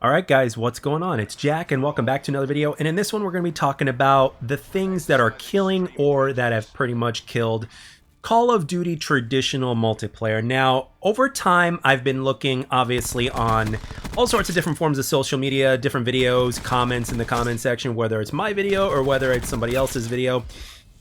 All right, guys, what's going on? It's Jack, and welcome back to another video. And in this one, we're going to be talking about the things that are killing or that have pretty much killed Call of Duty traditional multiplayer. Now, over time, I've been looking, obviously, on all sorts of different forms of social media, different videos, comments in the comment section, whether it's my video or whether it's somebody else's video.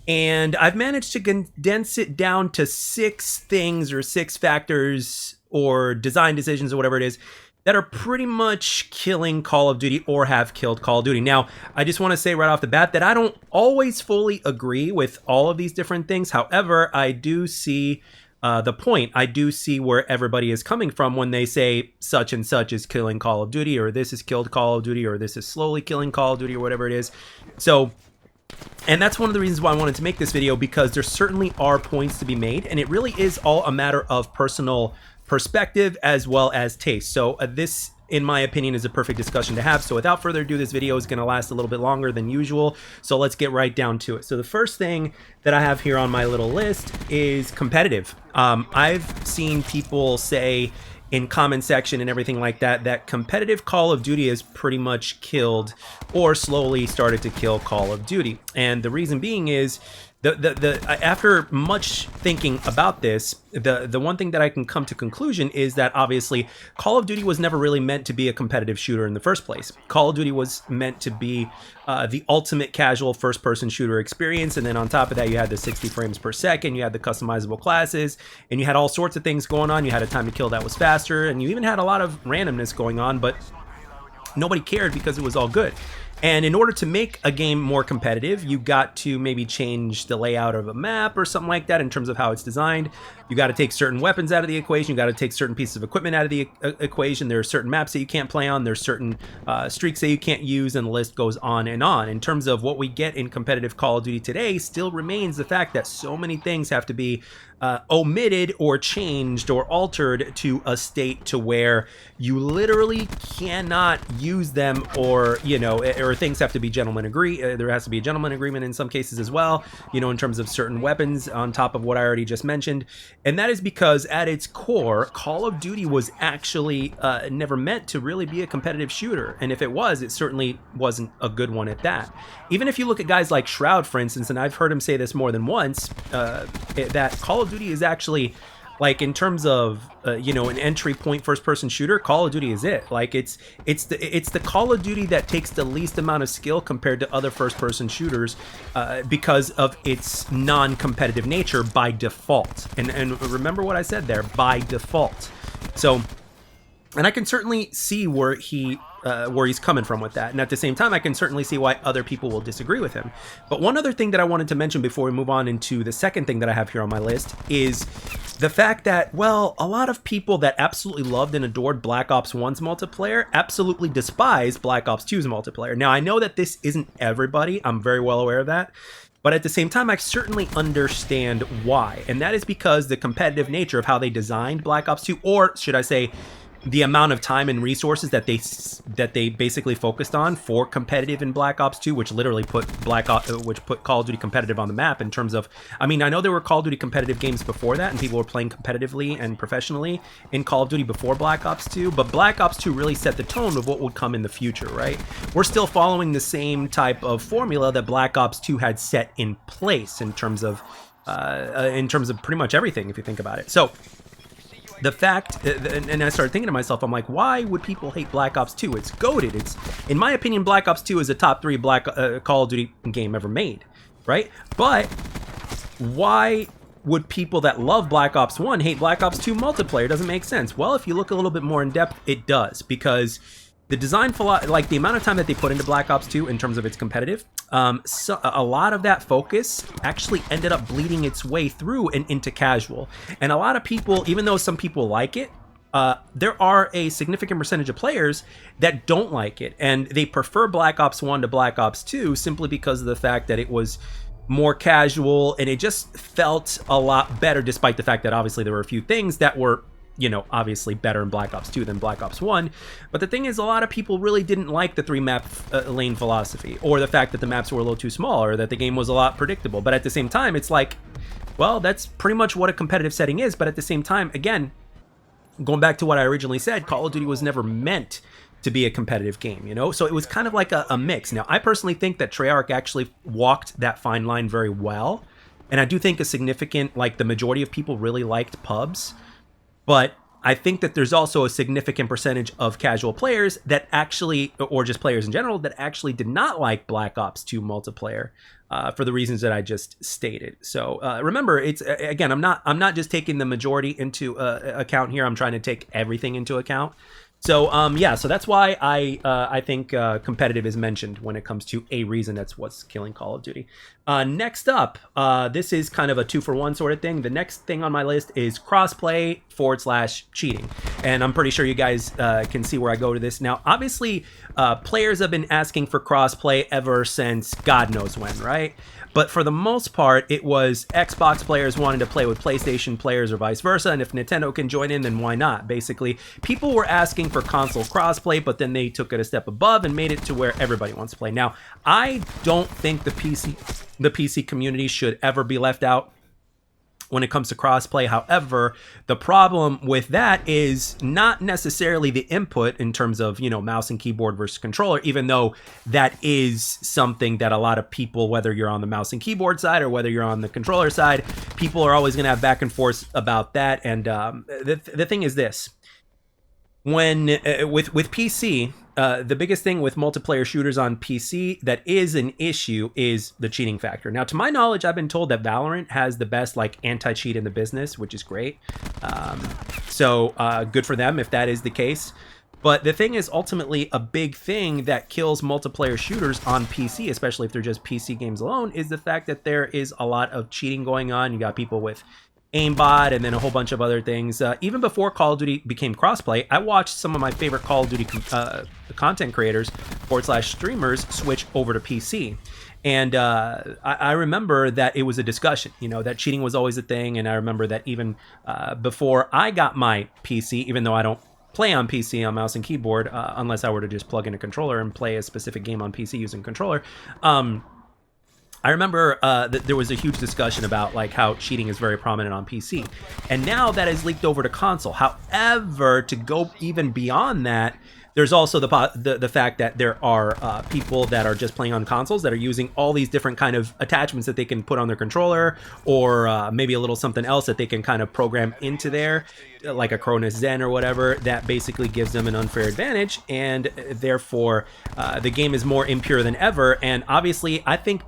And I've managed to condense it down to 6 things or 6 factors or design decisions or whatever it is that are pretty much killing Call of Duty or have killed Call of Duty. Now, I just want to say right off the bat that I don't always fully agree with all of these different things. However, I do see the point. I do see where everybody is coming from when they say such and such is killing Call of Duty, or this has killed Call of Duty, or this is slowly killing Call of Duty, or whatever it is. So, and that's one of the reasons why I wanted to make this video, because there certainly are points to be made, and it really is all a matter of personal perspective as well as taste. So this, in my opinion, is a perfect discussion to have. So without further ado, this video is going to last a little bit longer than usual. So let's get right down to it. So the first thing that I have here on my little list is competitive. I've seen people say in comment section and everything like that, that competitive Call of Duty has pretty much killed or slowly started to kill Call of Duty. And the reason being is after much thinking about this, the one thing that I can come to conclusion is that obviously Call of Duty was never really meant to be a competitive shooter in the first place. Call of Duty was meant to be the ultimate casual first-person shooter experience, and then on top of that, you had the 60 frames per second, you had the customizable classes, and you had all sorts of things going on. You had a time to kill that was faster, and you even had a lot of randomness going on, but nobody cared because it was all good. And in order to make a game more competitive, you got to maybe change the layout of a map or something like that in terms of how it's designed. You got to take certain weapons out of the equation. You got to take certain pieces of equipment out of the equation. There are certain maps that you can't play on. There's certain streaks that you can't use, and the list goes on and on. In terms of what we get in competitive Call of Duty today, still remains the fact that so many things have to be omitted or changed or altered to a state to where you literally cannot use them, or, you know, or things have to be gentleman agree. There has to be a gentleman agreement in some cases as well, you know, in terms of certain weapons on top of what I already just mentioned. And that is because at its core, Call of Duty was actually never meant to really be a competitive shooter. And if it was, it certainly wasn't a good one at that. Even if you look at guys like Shroud, for instance, and I've heard him say this more than once, that Call of Duty is actually, like, in terms of you know, an entry point first person shooter, Call of Duty is it. Like, it's the Call of Duty that takes the least amount of skill compared to other first person shooters because of its non-competitive nature by default. And remember what I said there, by default. So, and I can certainly see where he's coming from with that. And at the same time, I can certainly see why other people will disagree with him. But one other thing that I wanted to mention before we move on into the second thing that I have here on my list is the fact that, well, a lot of people that absolutely loved and adored Black Ops 1's multiplayer absolutely despise Black Ops 2's multiplayer. Now, I know that this isn't everybody. I'm very well aware of that. But at the same time, I certainly understand why. And that is because the competitive nature of how they designed Black Ops 2, or should I say, the amount of time and resources that they basically focused on for competitive in Black Ops 2, which literally put Call of Duty competitive on the map in terms of, I mean, I know there were Call of Duty competitive games before that, and people were playing competitively and professionally in Call of Duty before Black Ops 2, but Black Ops 2 really set the tone of what would come in the future, right? We're still following the same type of formula that Black Ops 2 had set in place in terms of pretty much everything, if you think about it. So, the fact, and I started thinking to myself, I'm like, why would people hate Black Ops 2? It's goated. It's, in my opinion, Black Ops 2 is a top 3 Call of Duty game ever made, right? But why would people that love Black Ops 1 hate Black Ops 2 multiplayer? It doesn't make sense. Well, if you look a little bit more in depth, it does, because the design philosophy, like the amount of time that they put into Black Ops 2 in terms of its competitive, so a lot of that focus actually ended up bleeding its way through and into casual. And a lot of people, even though some people like it, there are a significant percentage of players that don't like it. And they prefer Black Ops 1 to Black Ops 2 simply because of the fact that it was more casual and it just felt a lot better, despite the fact that obviously there were a few things that were, you know, obviously better in Black Ops 2 than Black Ops 1. But the thing is, a lot of people really didn't like the 3-map lane philosophy, or the fact that the maps were a little too small, or that the game was a lot predictable. But at the same time, it's like, well, that's pretty much what a competitive setting is. But at the same time, again, going back to what I originally said, Call of Duty was never meant to be a competitive game, you know? So it was kind of like a mix. Now, I personally think that Treyarch actually walked that fine line very well. And I do think a significant, like the majority of people really liked pubs. But I think that there's also a significant percentage of casual players that actually, or just players in general, that actually did not like Black Ops 2 multiplayer for the reasons that I just stated. So remember, it's again, I'm not just taking the majority into account here. I'm trying to take everything into account. So yeah, so that's why I think competitive is mentioned when it comes to a reason that's what's killing Call of Duty. Next up, this is kind of a 2-for-1 sort of thing. The next thing on my list is crossplay / cheating. And I'm pretty sure you guys can see where I go to this. Now, obviously, players have been asking for crossplay ever since God knows when, right? But for the most part, it was Xbox players wanting to play with PlayStation players or vice versa. And if Nintendo can join in, then why not? Basically, people were asking for console crossplay, but then they took it a step above and made it to where everybody wants to play. Now, I don't think the PC community should ever be left out when it comes to crossplay. However, the problem with that is not necessarily the input in terms of, you know, mouse and keyboard versus controller, even though that is something that a lot of people, whether you're on the mouse and keyboard side or whether you're on the controller side, people are always going to have back and forth about that. And the thing is this. When with PC, the biggest thing with multiplayer shooters on PC that is an issue is the cheating factor. Now, to my knowledge, I've been told that Valorant has the best like anti-cheat in the business, which is great. So good for them if that is the case. But the thing is, ultimately, a big thing that kills multiplayer shooters on PC, especially if they're just PC games alone, is the fact that there is a lot of cheating going on. You got people with aimbot and then a whole bunch of other things. Even before Call of Duty became crossplay, I watched some of my favorite Call of Duty content creators / streamers switch over to PC. And I remember that it was a discussion, you know, that cheating was always a thing. And I remember that even before I got my PC, even though I don't play on PC on mouse and keyboard, unless I were to just plug in a controller and play a specific game on PC using controller, I remember that there was a huge discussion about like how cheating is very prominent on PC, and now that has leaked over to console. However, to go even beyond that, there's also the fact that there are people that are just playing on consoles that are using all these different kind of attachments that they can put on their controller, or maybe a little something else that they can kind of program into there, like a Cronus Zen or whatever, that basically gives them an unfair advantage, and therefore the game is more impure than ever. And obviously, I think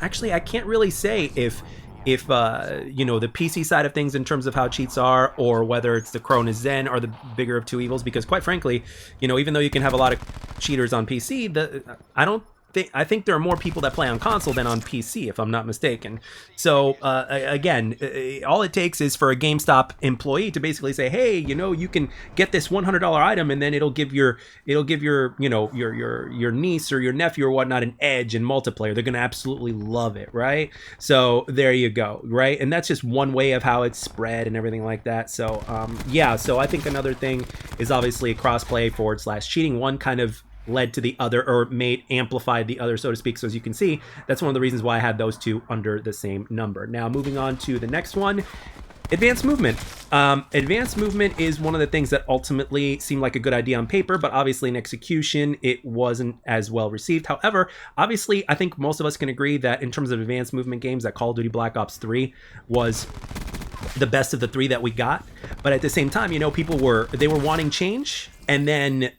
actually, I can't really say if you know, the PC side of things in terms of how cheats are, or whether it's the Cronus Zen are the bigger of two evils, because quite frankly, you know, even though you can have a lot of cheaters on PC, I think there are more people that play on console than on PC, if I'm not mistaken. So again, all it takes is for a GameStop employee to basically say, hey, you know, you can get this $100 item, and then it'll give your you know, your niece or your nephew or whatnot an edge in multiplayer. They're gonna absolutely love it, right? So there you go, right? And that's just one way of how it's spread and everything like that. So yeah, so I think another thing is obviously crossplay / cheating. One kind of led to the other, or amplified the other, so to speak. So as you can see, that's one of the reasons why I had those two under the same number. Now, moving on to the next one, advanced movement. Advanced movement is one of the things that ultimately seemed like a good idea on paper, but obviously in execution, it wasn't as well received. However, obviously, I think most of us can agree that in terms of advanced movement games, that Call of Duty Black Ops 3 was the best of the three that we got. But at the same time, you know, people were wanting change, and then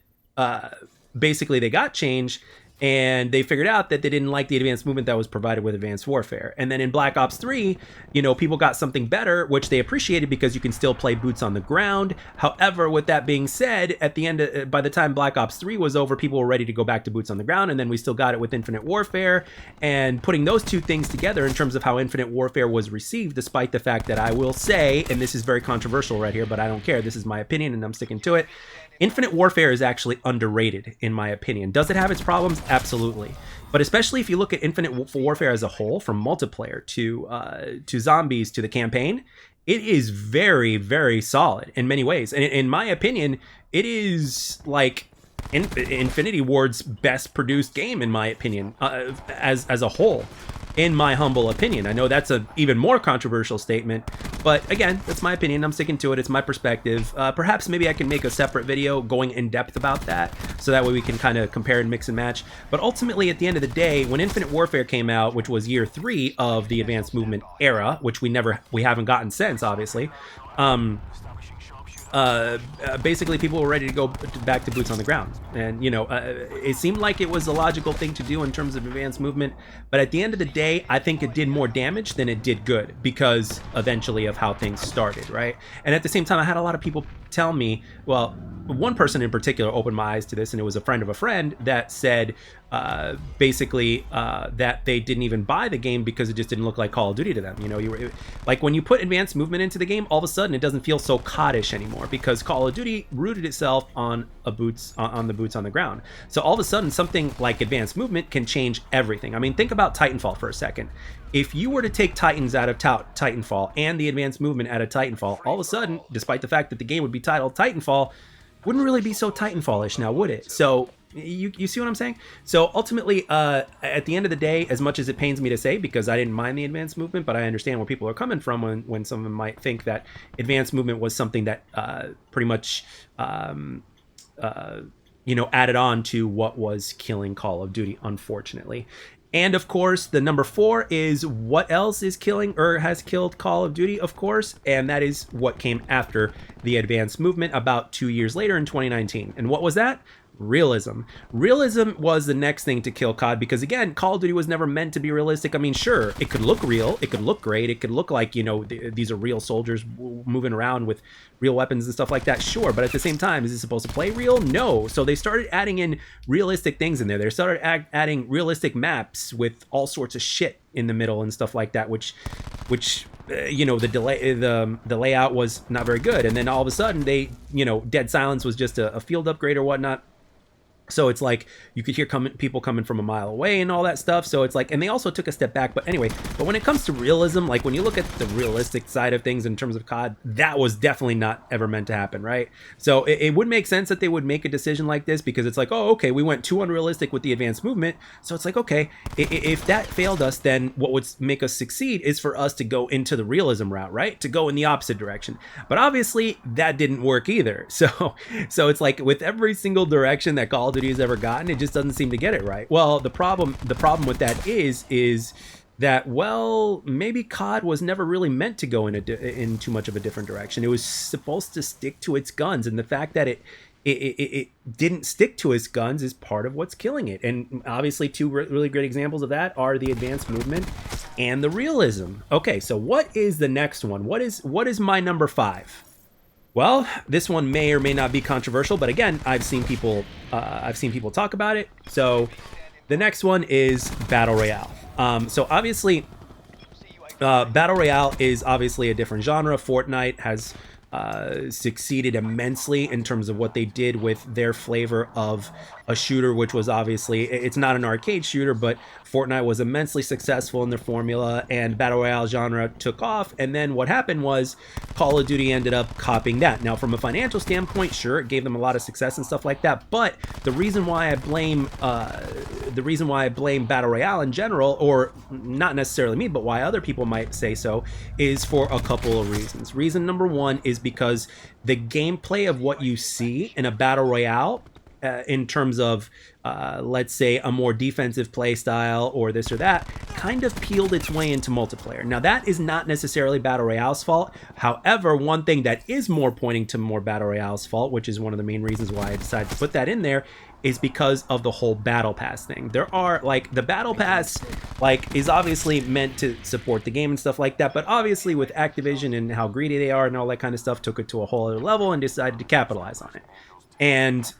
basically they got change, and they figured out that they didn't like the advanced movement that was provided with Advanced Warfare. And then in Black Ops 3, you know, people got something better, which they appreciated because you can still play boots on the ground. However, with that being said, at the end, by the time Black Ops 3 was over, people were ready to go back to boots on the ground, and then we still got it with Infinite Warfare. And putting those two things together in terms of how Infinite Warfare was received, despite the fact that I will say, and this is very controversial right here, but I don't care, this is my opinion and I'm sticking to it, Infinite Warfare is actually underrated, in my opinion. Does it have its problems? Absolutely. But especially if you look at Infinite Warfare as a whole, from multiplayer to zombies to the campaign, it is very, very solid in many ways. And in my opinion, it is like Infinity Ward's best produced game, in my opinion, as a whole, in my humble opinion. I know that's an even more controversial statement, But again, that's my opinion. I'm sticking to it. It's my perspective. Perhaps maybe I can make a separate video going in depth about that, so that way we can kind of compare and mix and match. But ultimately, at the end of the day, when Infinite Warfare came out, which was year 3 of the advanced movement era, which we haven't gotten since, obviously, basically people were ready to go back to boots on the ground. And, you know, it seemed like it was a logical thing to do in terms of advanced movement. But at the end of the day, I think it did more damage than it did good, because eventually of how things started, right? And at the same time, I had a lot of people tell me, well, one person in particular opened my eyes to this, and it was a friend of a friend that said basically that they didn't even buy the game because it just didn't look like Call of Duty to them. You know, like when you put advanced movement into the game, all of a sudden it doesn't feel so COD-ish anymore, because Call of Duty rooted itself on the boots on the ground. So all of a sudden something like advanced movement can change everything. I mean, think about Titanfall for a second. If you were to take Titans out of Titanfall and the advanced movement out of Titanfall, all of a sudden, despite the fact that the game would be titled Titanfall, wouldn't really be so Titanfall-ish now, would it? So you see what I'm saying? So ultimately, at the end of the day, as much as it pains me to say, because I didn't mind the advanced movement, but I understand where people are coming from when someone might think that advanced movement was something that pretty much you know, added on to what was killing Call of Duty, unfortunately. And of course, the number 4 is what else is killing or has killed Call of Duty, of course, and that is what came after the advanced movement about 2 years later in 2019. And what was that? Realism. Realism was the next thing to kill COD, because again, Call of Duty was never meant to be realistic. I mean, sure, it could look real, it could look great, it could look like, you know, these are real soldiers moving around with real weapons and stuff like that, sure, but at the same time, is it supposed to play real? No. So they started adding in realistic things in there. They started adding realistic maps with all sorts of shit in the middle and stuff like that, which you know, the layout was not very good. And then all of a sudden they, you know, Dead Silence was just a field upgrade or whatnot. So it's like you could hear people coming from a mile away and all that stuff. So it's like, and they also took a step back. But anyway, but when it comes to realism, like when you look at the realistic side of things in terms of COD, that was definitely not ever meant to happen, right? So it would make sense that they would make a decision like this, because it's like, oh, okay, we went too unrealistic with the advanced movement. So it's like, okay, if that failed us, then what would make us succeed is for us to go into the realism route, right? To go in the opposite direction. But obviously that didn't work either. So it's like with every single direction that Call of Duty has ever gotten, it just doesn't seem to get it right. Well, the problem with that is that, well, maybe COD was never really meant to go in too much of a different direction. It was supposed to stick to its guns, and the fact that it didn't stick to its guns is part of what's killing it. And obviously two really great examples of that are the advanced movement and the realism. Okay, so what is the next one? What is my number 5? Well, this one may or may not be controversial, but again, I've seen people talk about it. So the next one is Battle Royale. So obviously, Battle Royale is obviously a different genre. Fortnite has succeeded immensely in terms of what they did with their flavor of a shooter, which was obviously, it's not an arcade shooter, but Fortnite was immensely successful in their formula, and Battle Royale genre took off. And then what happened was Call of Duty ended up copying that. Now, from a financial standpoint, sure, it gave them a lot of success and stuff like that. But the reason why I blame Battle Royale in general, or not necessarily me, but why other people might say so, is for a couple of reasons. Reason number 1 is because the gameplay of what you see in a Battle Royale, in terms of, let's say, a more defensive play style or this or that, kind of peeled its way into multiplayer. Now, that is not necessarily Battle Royale's fault. However, one thing that is more pointing to more Battle Royale's fault, which is one of the main reasons why I decided to put that in there, is because of the whole Battle Pass thing. There are, like, the Battle Pass, like, is obviously meant to support the game and stuff like that, but obviously with Activision and how greedy they are and all that kind of stuff, took it to a whole other level and decided to capitalize on it. And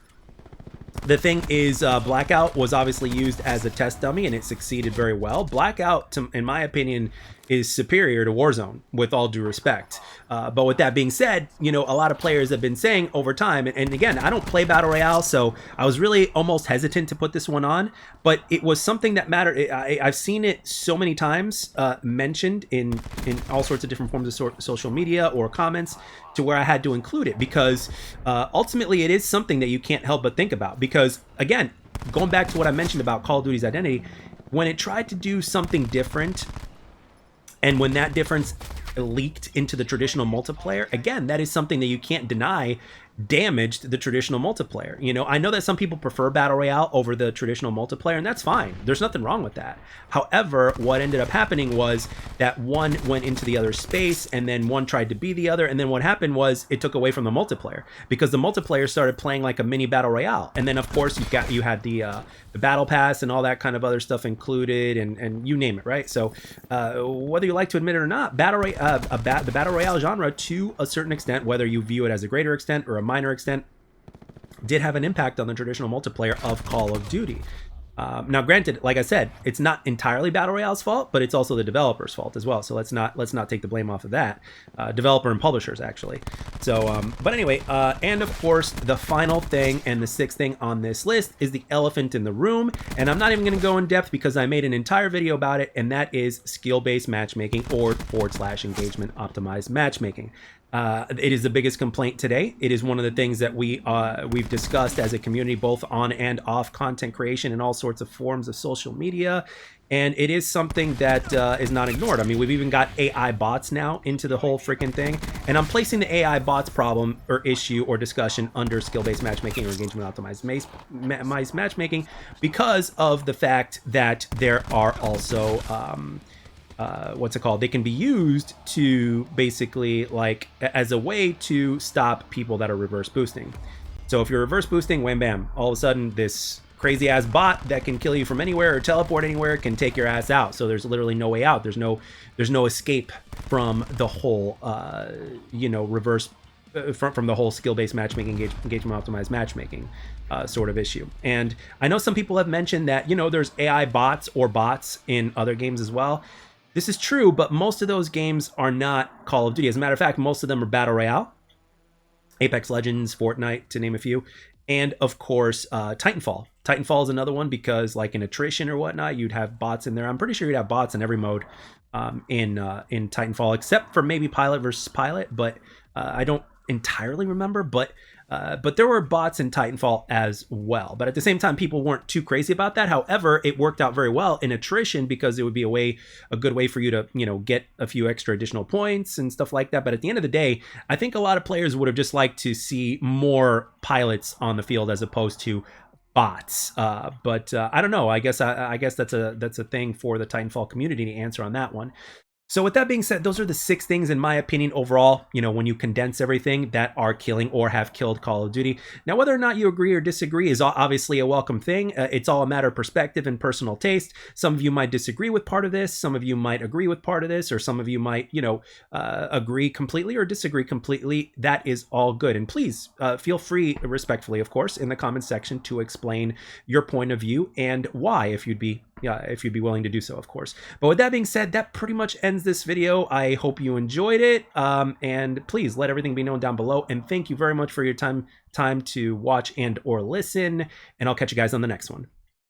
the thing is, Blackout was obviously used as a test dummy, and it succeeded very well. Blackout, in my opinion, is superior to Warzone, with all due respect. But with that being said, you know, a lot of players have been saying over time, and again, I don't play Battle Royale, so I was really almost hesitant to put this one on, but it was something that mattered. I've seen it so many times mentioned in all sorts of different forms of social media or comments, to where I had to include it, because ultimately it is something that you can't help but think about. Because again, going back to what I mentioned about Call of Duty's identity, when it tried to do something different, and when that difference leaked into the traditional multiplayer, again, that is something that you can't deny damaged the traditional multiplayer. You know, I know that some people prefer Battle Royale over the traditional multiplayer, and that's fine. There's nothing wrong with that. However, what ended up happening was that one went into the other space, and then one tried to be the other, and then what happened was it took away from the multiplayer, because the multiplayer started playing like a mini Battle Royale. And then, of course, you had the Battle Pass and all that kind of other stuff included, and you name it, right? So whether you like to admit it or not, the Battle Royale genre, to a certain extent, whether you view it as a greater extent or a minor extent, did have an impact on the traditional multiplayer of Call of Duty. Now, granted, like I said, it's not entirely Battle Royale's fault, but it's also the developer's fault as well. So let's not take the blame off of that. Developer and publishers, actually. So, but anyway, and of course, the final thing and the sixth thing on this list is the elephant in the room. And I'm not even going to go in depth because I made an entire video about it, and that is skill-based matchmaking, or / engagement optimized matchmaking. It is the biggest complaint today. It is one of the things that we've discussed as a community, both on and off content creation and all sorts of forms of social media. And it is something that is not ignored. I mean, we've even got AI bots now into the whole freaking thing. And I'm placing the AI bots problem or issue or discussion under skill-based matchmaking or engagement optimized matchmaking because of the fact that there are also they can be used to basically, like, as a way to stop people that are reverse boosting. So if you're reverse boosting, wham bam, all of a sudden this crazy ass bot that can kill you from anywhere or teleport anywhere can take your ass out. So there's literally no way out. There's no escape from the whole reverse from the whole skill-based matchmaking, engagement optimized matchmaking sort of issue. And I know some people have mentioned that, you know, there's AI bots or bots in other games as well. This is true, but most of those games are not Call of Duty. As a matter of fact, most of them are Battle Royale, Apex Legends, Fortnite, to name a few, and of course, Titanfall. Titanfall is another one because, like, in attrition or whatnot, you'd have bots in there. I'm pretty sure you'd have bots in every mode in Titanfall, except for maybe pilot versus pilot, but I don't entirely remember. But there were bots in Titanfall as well. But at the same time, people weren't too crazy about that. However, it worked out very well in attrition because it would be a good way for you to, you know, get a few extra additional points and stuff like that. But at the end of the day, I think a lot of players would have just liked to see more pilots on the field as opposed to bots. But I don't know. I guess that's a thing for the Titanfall community to answer on that one. So with that being said, those are the 6 things, in my opinion, overall, you know, when you condense everything, that are killing or have killed Call of Duty. Now, whether or not you agree or disagree is obviously a welcome thing. It's all a matter of perspective and personal taste. Some of you might disagree with part of this. Some of you might agree with part of this, or some of you might, you know, agree completely or disagree completely. That is all good. And please feel free, respectfully, of course, in the comments section to explain your point of view and why, if you'd be willing to do so, of course. But with that being said, that pretty much ends this video. I hope you enjoyed it, and please let everything be known down below. And thank you very much for your time to watch and or listen, and I'll catch you guys on the next one.